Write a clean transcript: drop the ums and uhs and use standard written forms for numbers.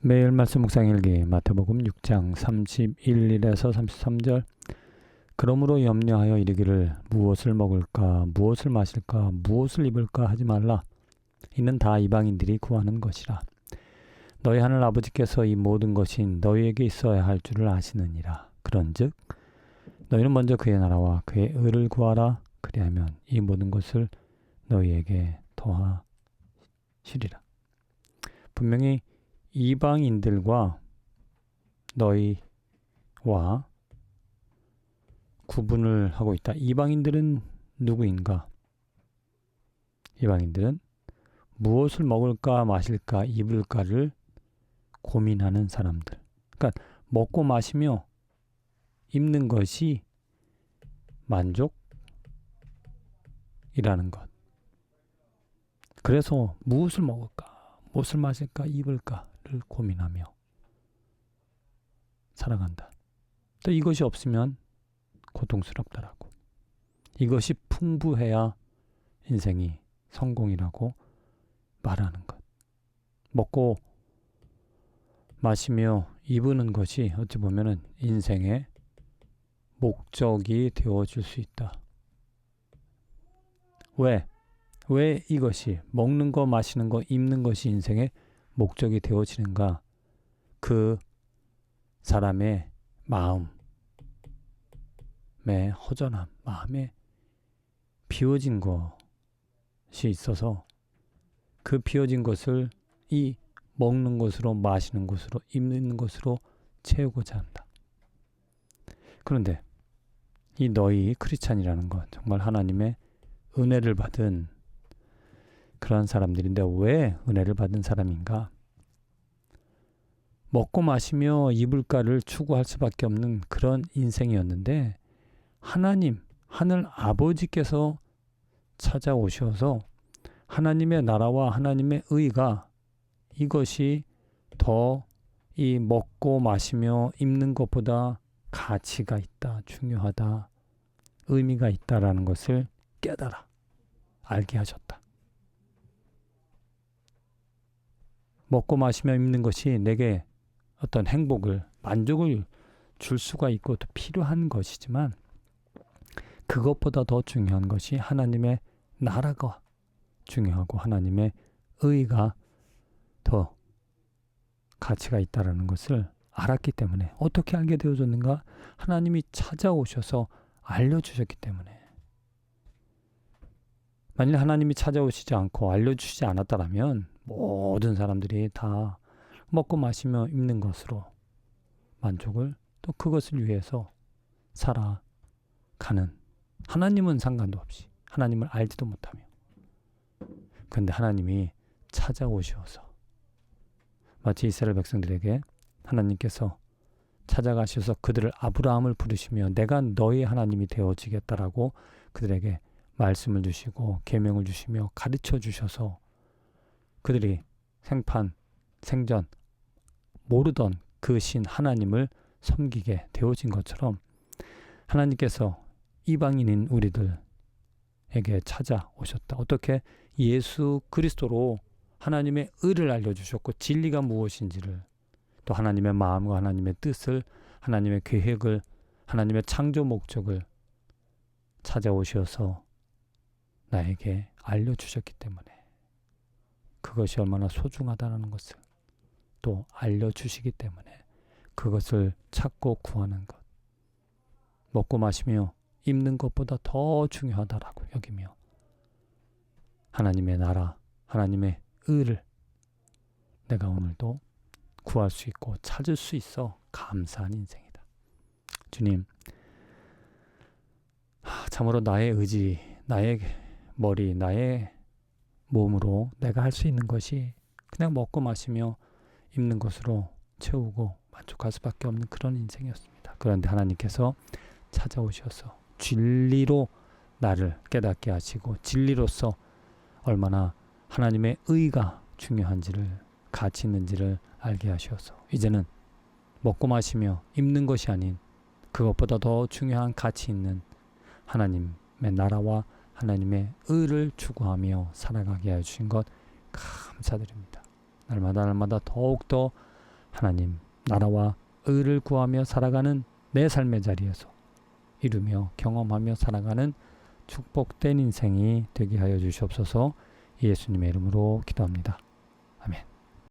매일 말씀 묵상 일기 마태복음 6장 31일에서 33절. 그러므로 염려하여 이르기를 무엇을 먹을까 무엇을 마실까 무엇을 입을까 하지 말라. 이는 다 이방인들이 구하는 것이라. 너희 하늘 아버지께서 이 모든 것이 너희에게 있어야 할 줄을 아시느니라. 그런즉 너희는 먼저 그의 나라와 그의 의를 구하라. 그리하면 이 모든 것을 너희에게 더하시리라. 분명히 이방인들과 너희와 구분을 하고 있다. 이방인들은 누구인가? 이방인들은 무엇을 먹을까 마실까 입을까를 고민하는 사람들. 그러니까 먹고 마시며 입는 것이 만족이라는 것. 그래서 무엇을 먹을까 무엇을 마실까 입을까를 고민하며 살아간다. 또 이것이 없으면 고통스럽다라고. 이것이 풍부해야 인생이 성공이라고 말하는 것. 먹고 마시며 입는 것이 어찌 보면은 인생의 목적이 되어줄 수 있다. 왜 이것이 먹는 거 마시는 거 입는 것이 인생의 목적이 되어지는가? 그 사람의 마음의 허전함, 마음에 비워진 것이 있어서 그 비워진 것을 이 먹는 것으로 마시는 것으로 입는 것으로 채우고자 한다. 그런데 이 너희 크리스찬이라는 것, 정말 하나님의 은혜를 받은 그런 사람들인데 왜 은혜를 받은 사람인가? 먹고 마시며 입을까를 추구할 수밖에 없는 그런 인생이었는데 하나님, 하늘 아버지께서 찾아오셔서 하나님의 나라와 하나님의 의가 이것이 더 이 먹고 마시며 입는 것보다 가치가 있다, 중요하다, 의미가 있다라는 것을 깨달아 알게 하셨다. 먹고 마시며 입는 것이 내게 어떤 행복을, 만족을 줄 수가 있고 또 필요한 것이지만 그것보다 더 중요한 것이 하나님의 나라가 중요하고 하나님의 의가 더 가치가 있다는 것을 알았기 때문에. 어떻게 알게 되어졌는가? 하나님이 찾아오셔서 알려주셨기 때문에. 만일 하나님이 찾아오시지 않고 알려주시지 않았다면 모든 사람들이 다 먹고 마시며 입는 것으로 만족을, 또 그것을 위해서 살아가는, 하나님은 상관도 없이 하나님을 알지도 못하며. 그런데 하나님이 찾아오셔서 마치 이스라엘 백성들에게 하나님께서 찾아가셔서 그들을 아브라함을 부르시며 내가 너희 하나님이 되어지겠다라고 그들에게 말씀을 주시고 계명을 주시며 가르쳐 주셔서 그들이 생전 모르던 그 신 하나님을 섬기게 되어진 것처럼 하나님께서 이방인인 우리들에게 찾아오셨다. 어떻게? 예수 그리스도로 하나님의 의를 알려주셨고 진리가 무엇인지를, 또 하나님의 마음과 하나님의 뜻을, 하나님의 계획을, 하나님의 창조 목적을 찾아오셔서 나에게 알려주셨기 때문에 그것이 얼마나 소중하다는 것을 또 알려주시기 때문에 그것을 찾고 구하는 것, 먹고 마시며 입는 것보다 더 중요하다라고 여기며 하나님의 나라, 하나님의 의를 내가 오늘도 구할 수 있고 찾을 수 있어 감사한 인생이다. 주님, 참으로 나의 의지, 나의 머리, 나의 몸으로 내가 할 수 있는 것이 그냥 먹고 마시며 입는 것으로 채우고 만족할 수밖에 없는 그런 인생이었습니다. 그런데 하나님께서 찾아오셔서 진리로 나를 깨닫게 하시고 진리로서 얼마나 하나님의 의가 중요한지를, 가치 있는지를 알게 하셔서 이제는 먹고 마시며 입는 것이 아닌 그것보다 더 중요한 가치 있는 하나님의 나라와 하나님의 의를 추구하며 살아가게 해주신 것 감사드립니다. 날마다 더욱더 하나님 나라와 의를 구하며 살아가는 내 삶의 자리에서 이루며 경험하며 살아가는 축복된 인생이 되게 하여 주시옵소서. 예수님의 이름으로 기도합니다. 아멘.